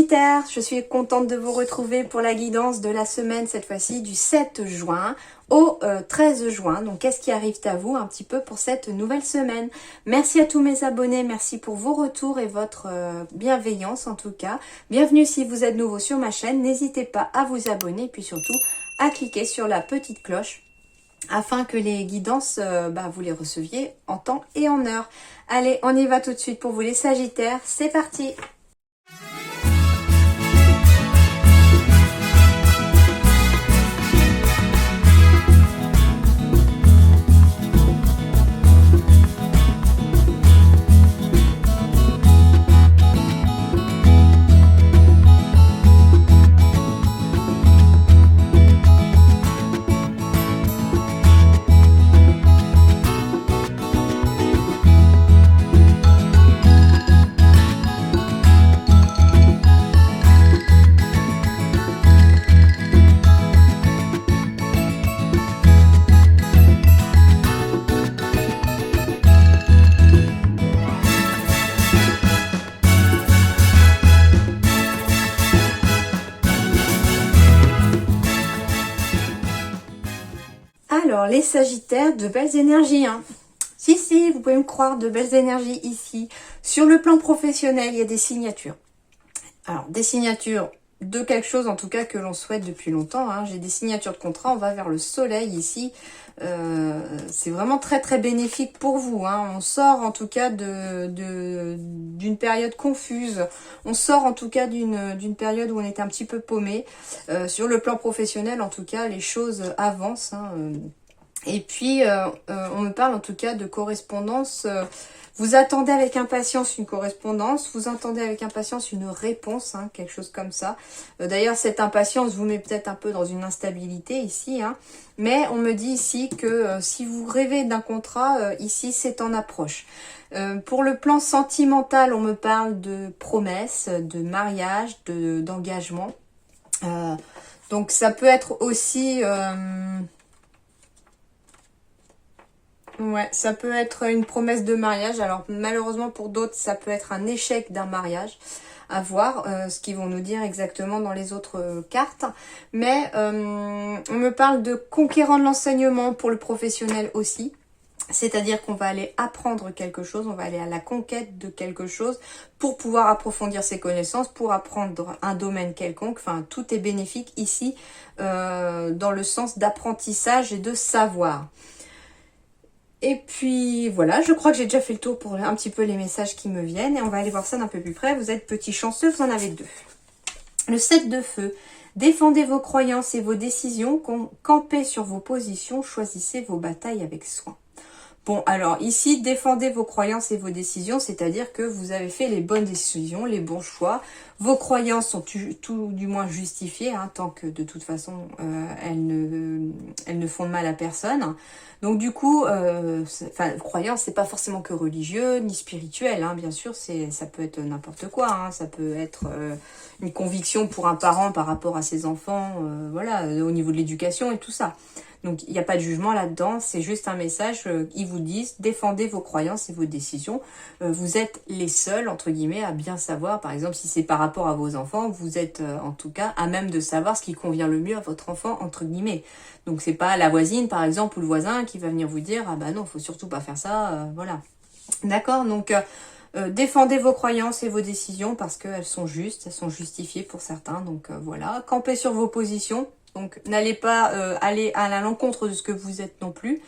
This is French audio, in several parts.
Sagittaire, je suis contente de vous retrouver pour la guidance de la semaine, cette fois-ci du 7 juin au 13 juin. Donc, qu'est-ce qui arrive à vous un petit peu pour cette nouvelle semaine? Merci à tous mes abonnés, merci pour vos retours et votre bienveillance en tout cas. Bienvenue si vous êtes nouveau sur ma chaîne, n'hésitez pas à vous abonner et puis surtout à cliquer sur la petite cloche afin que les guidances, vous les receviez en temps et en heure. Allez, on y va tout de suite pour vous les Sagittaires, c'est parti! Alors, les Sagittaires, de belles énergies, hein. Si, vous pouvez me croire, de belles énergies ici. Sur le plan professionnel, il y a des signatures. Alors, des signatures de quelque chose, en tout cas, que l'on souhaite depuis longtemps, hein. J'ai des signatures de contrat, on va vers le soleil ici. C'est vraiment très, très bénéfique pour vous, hein. On sort, en tout cas, d'une période confuse. On sort, en tout cas, d'une période où on était un petit peu paumé. Sur le plan professionnel, en tout cas, les choses avancent, hein. Et puis, on me parle en tout cas de correspondance. Vous attendez avec impatience une correspondance, vous attendez avec impatience une réponse, hein, quelque chose comme ça. D'ailleurs, cette impatience vous met peut-être un peu dans une instabilité ici, hein. Mais on me dit ici que si vous rêvez d'un contrat, ici c'est en approche. Pour le plan sentimental, on me parle de promesses, de mariage, d'engagement. Donc ça peut être aussi... ouais, ça peut être une promesse de mariage. Alors malheureusement pour d'autres, ça peut être un échec d'un mariage. À voir ce qu'ils vont nous dire exactement dans les autres cartes. Mais on me parle de conquérant de l'enseignement pour le professionnel aussi. C'est-à-dire qu'on va aller apprendre quelque chose, on va aller à la conquête de quelque chose pour pouvoir approfondir ses connaissances, pour apprendre un domaine quelconque. Enfin, tout est bénéfique ici dans le sens d'apprentissage et de savoir. Et puis voilà, je crois que j'ai déjà fait le tour pour un petit peu les messages qui me viennent. Et on va aller voir ça d'un peu plus près. Vous êtes petit chanceux, vous en avez deux. Le 7 de feu. Défendez vos croyances et vos décisions. Campez sur vos positions. Choisissez vos batailles avec soin. Bon, alors ici, défendez vos croyances et vos décisions, c'est-à-dire que vous avez fait les bonnes décisions, les bons choix. Vos croyances sont tout du moins justifiées, hein, tant que de toute façon, elles ne font de mal à personne. Donc du coup, croyance, c'est pas forcément que religieux, ni spirituel, hein, bien sûr, ça peut être n'importe quoi, hein, ça peut être une conviction pour un parent par rapport à ses enfants, voilà, au niveau de l'éducation et tout ça. Donc, il n'y a pas de jugement là-dedans, c'est juste un message, ils vous disent, défendez vos croyances et vos décisions. Vous êtes les seuls, entre guillemets, à bien savoir, par exemple, si c'est par rapport à vos enfants, vous êtes en tout cas à même de savoir ce qui convient le mieux à votre enfant, entre guillemets. Donc, c'est pas la voisine, par exemple, ou le voisin qui va venir vous dire, ah bah non, faut surtout pas faire ça, voilà. D'accord, donc... défendez vos croyances et vos décisions parce qu'elles sont justes, elles sont justifiées pour certains, donc voilà. Campez sur vos positions. Donc, n'allez pas aller à l'encontre de ce que vous êtes non plus.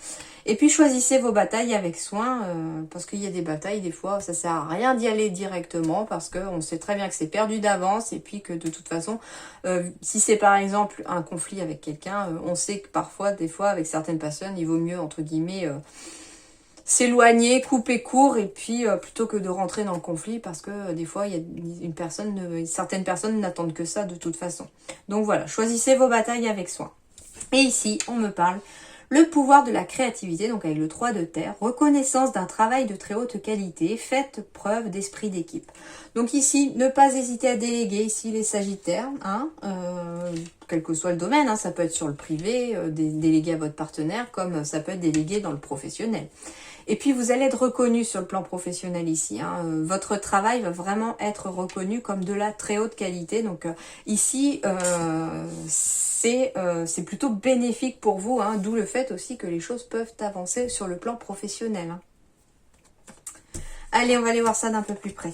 Et puis, choisissez vos batailles avec soin. Parce qu'il y a des batailles, des fois, ça sert à rien d'y aller directement. Parce qu'on sait très bien que c'est perdu d'avance. Et puis que de toute façon, si c'est par exemple un conflit avec quelqu'un, on sait que parfois, des fois, avec certaines personnes, il vaut mieux, entre guillemets... s'éloigner, couper court et puis plutôt que de rentrer dans le conflit parce que des fois il y a certaines personnes n'attendent que ça de toute façon. Donc voilà, choisissez vos batailles avec soin. Et ici, on me parle le pouvoir de la créativité, donc avec le 3 de terre, reconnaissance d'un travail de très haute qualité, faites preuve d'esprit d'équipe. Donc ici, ne pas hésiter à déléguer, ici les Sagittaires, hein, quel que soit le domaine, hein, ça peut être sur le privé, délégué à votre partenaire, comme ça peut être délégué dans le professionnel. Et puis vous allez être reconnu sur le plan professionnel ici. Hein. Votre travail va vraiment être reconnu comme de la très haute qualité. Donc ici, c'est plutôt bénéfique pour vous. Hein, d'où le fait aussi que les choses peuvent avancer sur le plan professionnel. Hein. Allez, on va aller voir ça d'un peu plus près.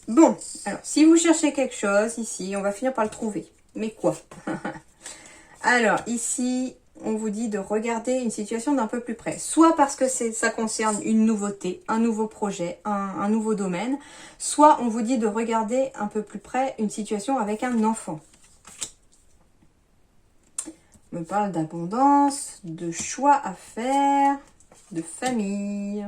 Bon, alors, si vous cherchez quelque chose, ici, on va finir par le trouver. Mais quoi? Alors, ici, on vous dit de regarder une situation d'un peu plus près. Soit parce que ça concerne une nouveauté, un nouveau projet, un nouveau domaine. Soit on vous dit de regarder un peu plus près une situation avec un enfant. On me parle d'abondance, de choix à faire, de famille.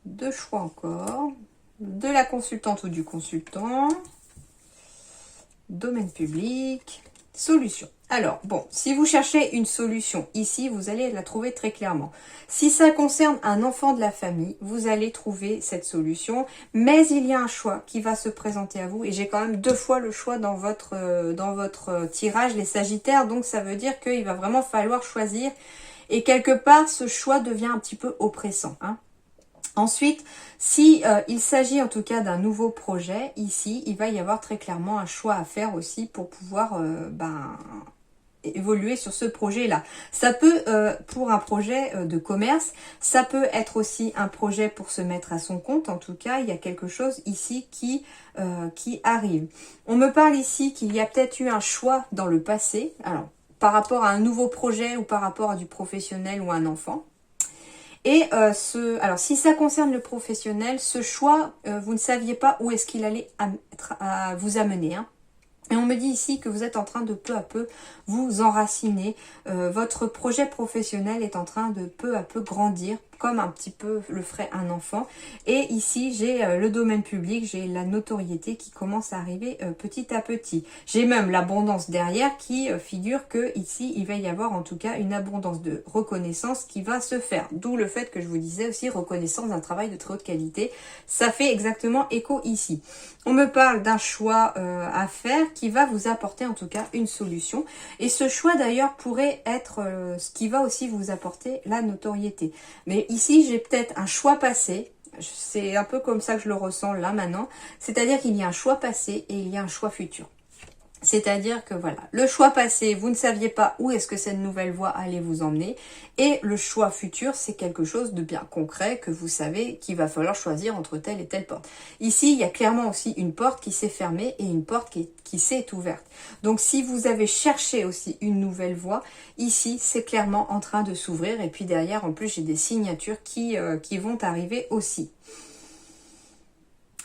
De choix encore, de la consultante ou du consultant, domaine public, solution. Alors, bon, si vous cherchez une solution ici, vous allez la trouver très clairement. Si ça concerne un enfant de la famille, vous allez trouver cette solution, mais il y a un choix qui va se présenter à vous, et j'ai quand même 2 fois le choix dans votre tirage, les Sagittaires, donc ça veut dire qu'il va vraiment falloir choisir, et quelque part, ce choix devient un petit peu oppressant, hein. Ensuite, si il s'agit en tout cas d'un nouveau projet, ici, il va y avoir très clairement un choix à faire aussi pour pouvoir évoluer sur ce projet-là. Ça peut, pour un projet de commerce, ça peut être aussi un projet pour se mettre à son compte. En tout cas, il y a quelque chose ici qui arrive. On me parle ici qu'il y a peut-être eu un choix dans le passé, alors par rapport à un nouveau projet ou par rapport à du professionnel ou un enfant. Et alors si ça concerne le professionnel, ce choix, vous ne saviez pas où est-ce qu'il allait vous amener. Hein. Et on me dit ici que vous êtes en train de peu à peu vous enraciner. Votre projet professionnel est en train de peu à peu grandir, comme un petit peu le ferait un enfant. Et ici, j'ai le domaine public, j'ai la notoriété qui commence à arriver petit à petit. J'ai même l'abondance derrière qui figure que ici, il va y avoir en tout cas une abondance de reconnaissance qui va se faire. D'où le fait que je vous disais aussi reconnaissance d'un travail de très haute qualité. Ça fait exactement écho ici. On me parle d'un choix à faire qui va vous apporter en tout cas une solution. Et ce choix d'ailleurs pourrait être ce qui va aussi vous apporter la notoriété. Mais ici, j'ai peut-être un choix passé. C'est un peu comme ça que je le ressens là maintenant. C'est-à-dire qu'il y a un choix passé et il y a un choix futur. C'est-à-dire que voilà, le choix passé, vous ne saviez pas où est-ce que cette nouvelle voie allait vous emmener. Et le choix futur, c'est quelque chose de bien concret que vous savez qu'il va falloir choisir entre telle et telle porte. Ici, il y a clairement aussi une porte qui s'est fermée et une porte qui s'est ouverte. Donc si vous avez cherché aussi une nouvelle voie, ici, c'est clairement en train de s'ouvrir. Et puis derrière, en plus, j'ai des signatures qui vont arriver aussi.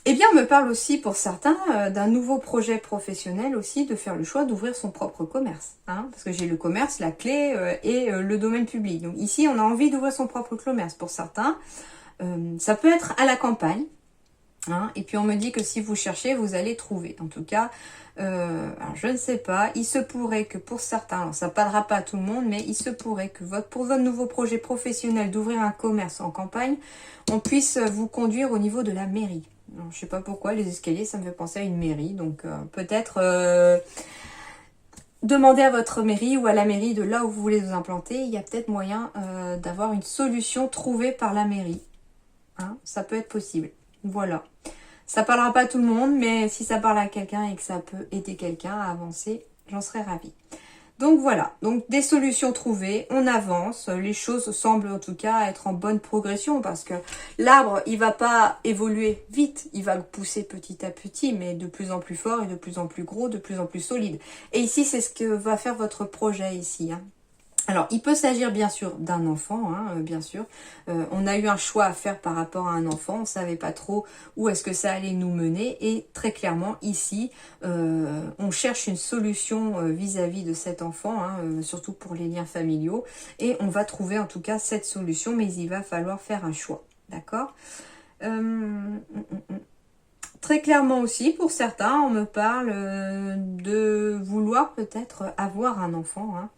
Eh bien, on me parle aussi pour certains d'un nouveau projet professionnel aussi, de faire le choix d'ouvrir son propre commerce. Hein, parce que j'ai le commerce, la clé et le domaine public. Donc ici, on a envie d'ouvrir son propre commerce pour certains. Ça peut être à la campagne. Hein, et puis on me dit que si vous cherchez, vous allez trouver. En tout cas, alors je ne sais pas. Il se pourrait que pour certains, alors ça ne parlera pas à tout le monde, mais il se pourrait que pour votre nouveau projet professionnel d'ouvrir un commerce en campagne, on puisse vous conduire au niveau de la mairie. Alors, je sais pas pourquoi, les escaliers, ça me fait penser à une mairie. Donc peut-être demandez à votre mairie ou à la mairie de là où vous voulez vous implanter. Il y a peut-être moyen d'avoir une solution trouvée par la mairie. Hein, ça peut être possible. Voilà. Ça parlera pas à tout le monde, mais si ça parle à quelqu'un et que ça peut aider quelqu'un à avancer, j'en serais ravie. Donc voilà, donc des solutions trouvées, on avance, les choses semblent en tout cas être en bonne progression parce que l'arbre, il va pas évoluer vite, il va pousser petit à petit, mais de plus en plus fort et de plus en plus gros, de plus en plus solide. Et ici, c'est ce que va faire votre projet ici, hein. Alors, il peut s'agir bien sûr d'un enfant, hein, bien sûr. On a eu un choix à faire par rapport à un enfant. On ne savait pas trop où est-ce que ça allait nous mener. Et très clairement, ici, on cherche une solution vis-à-vis de cet enfant, hein, surtout pour les liens familiaux. Et on va trouver en tout cas cette solution, mais il va falloir faire un choix. D'accord. Très clairement aussi, pour certains, on me parle de vouloir peut-être avoir un enfant, hein.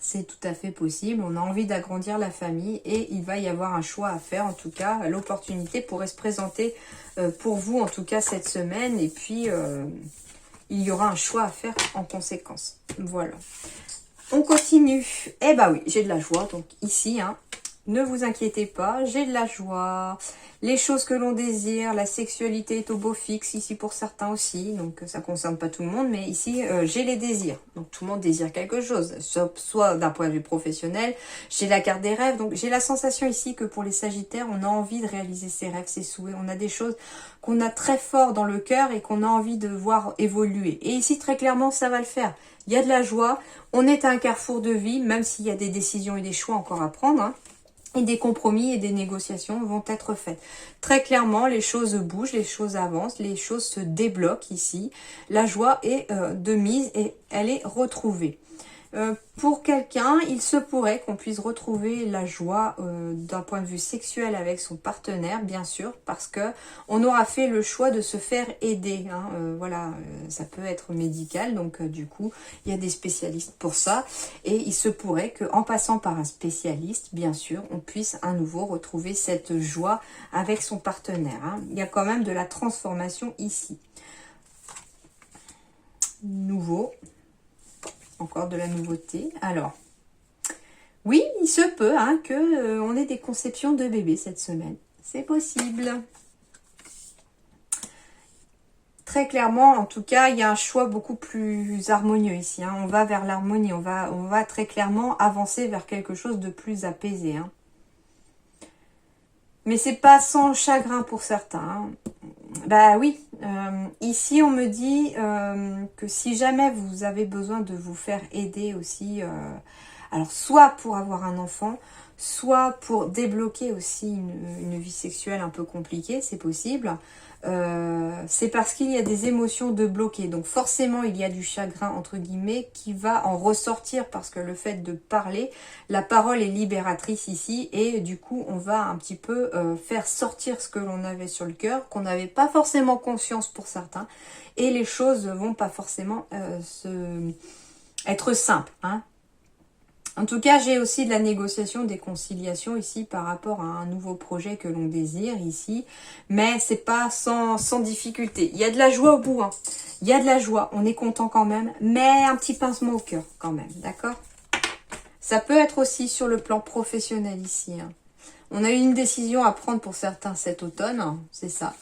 C'est tout à fait possible. On a envie d'agrandir la famille et il va y avoir un choix à faire. En tout cas, l'opportunité pourrait se présenter pour vous, en tout cas cette semaine. Et puis, il y aura un choix à faire en conséquence. Voilà. On continue. Eh ben oui, j'ai de la joie. Donc ici, hein, ne vous inquiétez pas, j'ai de la joie. Les choses que l'on désire, la sexualité est au beau fixe, ici pour certains aussi. Donc ça ne concerne pas tout le monde, mais ici, j'ai les désirs. Donc tout le monde désire quelque chose, soit d'un point de vue professionnel. J'ai la carte des rêves, donc j'ai la sensation ici que pour les Sagittaires, on a envie de réaliser ses rêves, ses souhaits. On a des choses qu'on a très fort dans le cœur et qu'on a envie de voir évoluer. Et ici, très clairement, ça va le faire. Il y a de la joie, on est à un carrefour de vie, même s'il y a des décisions et des choix encore à prendre, hein. Et des compromis et des négociations vont être faites. Très clairement, les choses bougent, les choses avancent, les choses se débloquent ici. La joie est de mise et elle est retrouvée. Pour quelqu'un, il se pourrait qu'on puisse retrouver la joie d'un point de vue sexuel avec son partenaire, bien sûr, parce que on aura fait le choix de se faire aider. Hein, voilà, ça peut être médical, donc du coup, il y a des spécialistes pour ça. Et il se pourrait qu'en passant par un spécialiste, bien sûr, on puisse à nouveau retrouver cette joie avec son partenaire. Hein. Il y a quand même de la transformation ici. Nouveau. Encore de la nouveauté. Alors, oui, il se peut hein, qu'on ait des conceptions de bébés cette semaine. C'est possible. Très clairement, en tout cas, il y a un choix beaucoup plus harmonieux ici. Hein. On va vers l'harmonie. On va très clairement avancer vers quelque chose de plus apaisé. Hein. Mais c'est pas sans chagrin pour certains. Hein. Bah oui, ici on me dit que si jamais vous avez besoin de vous faire aider aussi, alors soit pour avoir un enfant, soit pour débloquer aussi une vie sexuelle un peu compliquée, c'est possible. C'est parce qu'il y a des émotions de bloquer. Donc forcément, il y a du chagrin, entre guillemets, qui va en ressortir parce que le fait de parler, la parole est libératrice ici et du coup, on va un petit peu faire sortir ce que l'on avait sur le cœur, qu'on n'avait pas forcément conscience pour certains et les choses vont pas forcément être simples, hein. En tout cas, j'ai aussi de la négociation, des conciliations ici par rapport à un nouveau projet que l'on désire ici. Mais c'est pas sans difficulté. Il y a de la joie au bout. Hein. Il y a de la joie. On est content quand même. Mais un petit pincement au cœur quand même. D'accord? Ça peut être aussi sur le plan professionnel ici. Hein. On a eu une décision à prendre pour certains cet automne. Hein, c'est ça.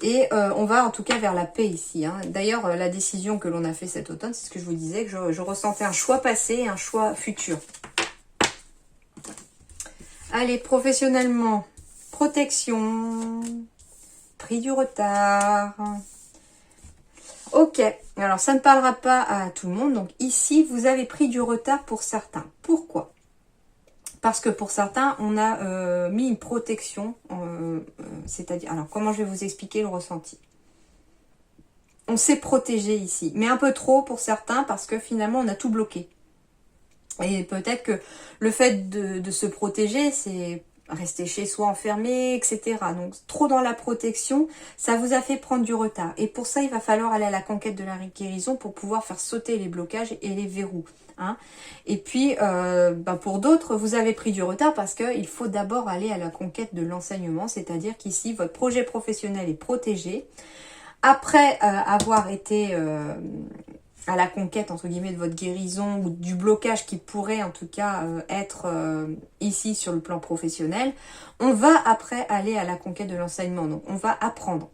Et on va en tout cas vers la paix ici. Hein. D'ailleurs, la décision que l'on a fait cet automne, c'est ce que je vous disais, que je ressentais un choix passé et un choix futur. Allez, professionnellement, protection, pris du retard. Ok, alors ça ne parlera pas à tout le monde. Donc ici, vous avez pris du retard pour certains. Pourquoi ? Parce que pour certains, on a mis une protection, c'est-à-dire, alors comment je vais vous expliquer le ressenti? On s'est protégé ici, mais un peu trop pour certains parce que finalement on a tout bloqué. Et peut-être que le fait de se protéger, c'est rester chez soi enfermé, etc. Donc trop dans la protection, ça vous a fait prendre du retard. Et pour ça, il va falloir aller à la conquête de la guérison pour pouvoir faire sauter les blocages et les verrous. Hein. Et puis, pour d'autres, vous avez pris du retard parce qu'il faut d'abord aller à la conquête de l'enseignement, c'est-à-dire qu'ici, votre projet professionnel est protégé. Après avoir été à la conquête, entre guillemets, de votre guérison ou du blocage qui pourrait, en tout cas, être ici sur le plan professionnel, on va après aller à la conquête de l'enseignement. Donc, on va apprendre.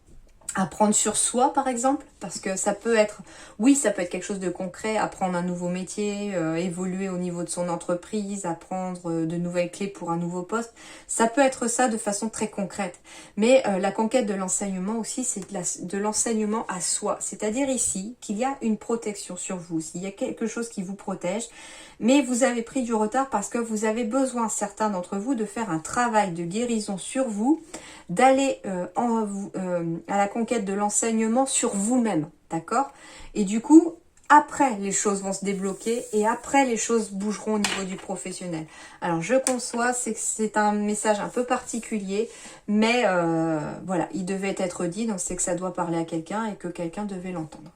Apprendre sur soi, par exemple, parce que ça peut être, oui, ça peut être quelque chose de concret, apprendre un nouveau métier, évoluer au niveau de son entreprise, apprendre de nouvelles clés pour un nouveau poste. Ça peut être ça de façon très concrète. Mais la conquête de l'enseignement aussi, c'est de l'enseignement à soi. C'est-à-dire ici qu'il y a une protection sur vous, s'il y a quelque chose qui vous protège, mais vous avez pris du retard parce que vous avez besoin, certains d'entre vous, de faire un travail de guérison sur vous, d'aller à la conquête de l'enseignement sur vous-même, d'accord? Et du coup, après, les choses vont se débloquer et après, les choses bougeront au niveau du professionnel. Alors, je conçois, c'est un message un peu particulier, mais voilà, il devait être dit, donc c'est que ça doit parler à quelqu'un et que quelqu'un devait l'entendre.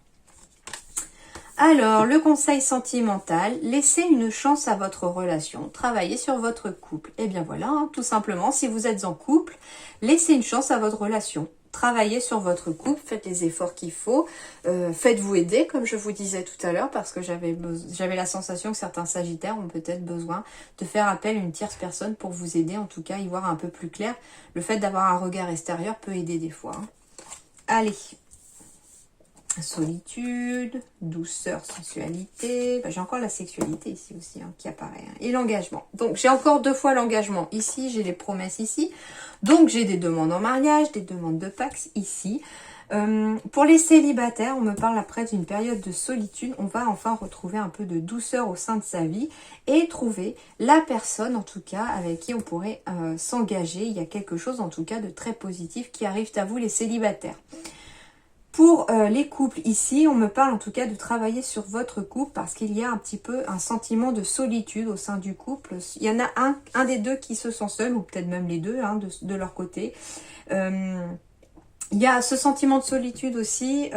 Alors, le conseil sentimental, laissez une chance à votre relation, travaillez sur votre couple. Et bien voilà, hein, tout simplement, si vous êtes en couple, laissez une chance à votre relation. Travaillez sur votre couple, faites les efforts qu'il faut, faites-vous aider, comme je vous disais tout à l'heure, parce que j'avais la sensation que certains sagittaires ont peut-être besoin de faire appel à une tierce personne pour vous aider, en tout cas, y voir un peu plus clair. Le fait d'avoir un regard extérieur peut aider des fois. Hein. Allez, solitude, douceur, sensualité. J'ai encore la sexualité ici aussi hein, qui apparaît. Hein. Et l'engagement. Donc j'ai encore 2 fois l'engagement ici, j'ai les promesses ici. Donc j'ai des demandes en mariage, des demandes de Pax ici. Pour les célibataires, on me parle après d'une période de solitude. On va enfin retrouver un peu de douceur au sein de sa vie et trouver la personne en tout cas avec qui on pourrait s'engager. Il y a quelque chose en tout cas de très positif qui arrive à vous les célibataires. Pour les couples ici, on me parle en tout cas de travailler sur votre couple parce qu'il y a un petit peu un sentiment de solitude au sein du couple. Il y en a un des deux qui se sent seul ou peut-être même les deux hein, de leur côté. Il y a ce sentiment de solitude aussi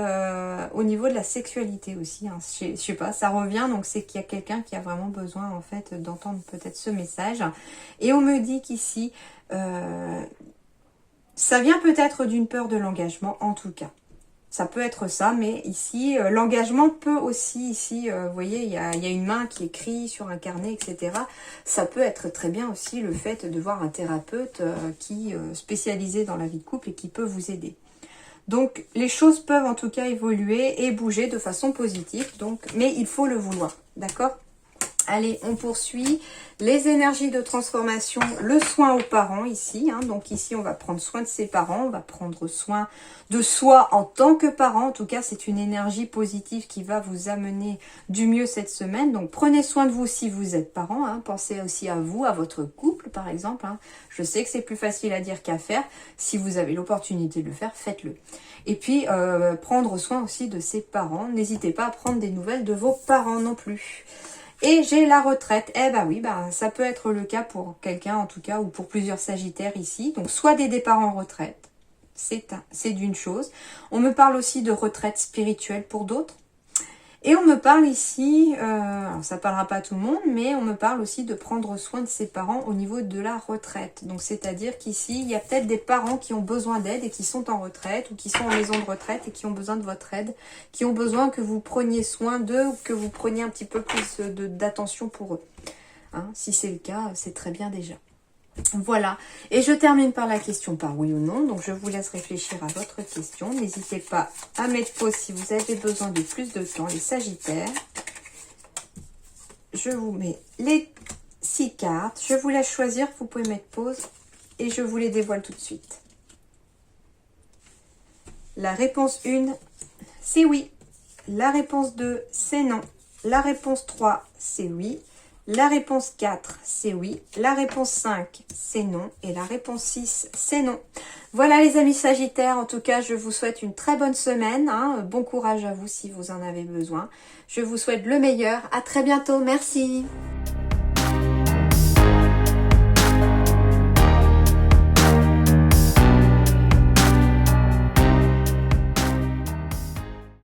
au niveau de la sexualité aussi. Hein. Je sais pas, ça revient. Donc c'est qu'il y a quelqu'un qui a vraiment besoin en fait d'entendre peut-être ce message. Et on me dit qu'ici, ça vient peut-être d'une peur de l'engagement en tout cas. Ça peut être ça, mais ici, l'engagement peut aussi, ici, vous voyez, il y a une main qui écrit sur un carnet, etc. Ça peut être très bien aussi le fait de voir un thérapeute qui spécialisé dans la vie de couple et qui peut vous aider. Donc, les choses peuvent en tout cas évoluer et bouger de façon positive, donc, mais il faut le vouloir, d'accord ? Allez, on poursuit. Les énergies de transformation, le soin aux parents ici. Hein, donc ici, on va prendre soin de ses parents. On va prendre soin de soi en tant que parent. En tout cas, c'est une énergie positive qui va vous amener du mieux cette semaine. Donc, prenez soin de vous si vous êtes parent. Hein, pensez aussi à vous, à votre couple, par exemple. Hein. Je sais que c'est plus facile à dire qu'à faire. Si vous avez l'opportunité de le faire, faites-le. Et puis, prendre soin aussi de ses parents. N'hésitez pas à prendre des nouvelles de vos parents non plus. Et j'ai la retraite. Eh ben oui, ça peut être le cas pour quelqu'un en tout cas, ou pour plusieurs sagittaires ici. Donc soit des départs en retraite, c'est d'une chose. On me parle aussi de retraite spirituelle pour d'autres. Et on me parle ici, alors ça parlera pas à tout le monde, mais on me parle aussi de prendre soin de ses parents au niveau de la retraite. Donc c'est-à-dire qu'ici, il y a peut-être des parents qui ont besoin d'aide et qui sont en retraite ou qui sont en maison de retraite et qui ont besoin de votre aide, qui ont besoin que vous preniez soin d'eux ou que vous preniez un petit peu plus d'attention pour eux. Hein, si c'est le cas, c'est très bien déjà. Voilà, et je termine par la question par oui ou non, donc je vous laisse réfléchir à votre question. N'hésitez pas à mettre pause si vous avez besoin de plus de temps, les sagittaires. Je vous mets les 6 cartes, je vous laisse choisir, vous pouvez mettre pause et je vous les dévoile tout de suite. La réponse 1, c'est oui. La réponse 2, c'est non. La réponse 3, c'est oui. La réponse 4, c'est oui. La réponse 5, c'est non. Et la réponse 6, c'est non. Voilà les amis sagittaires. En tout cas, je vous souhaite une très bonne semaine. Hein. Bon courage à vous si vous en avez besoin. Je vous souhaite le meilleur. À très bientôt. Merci.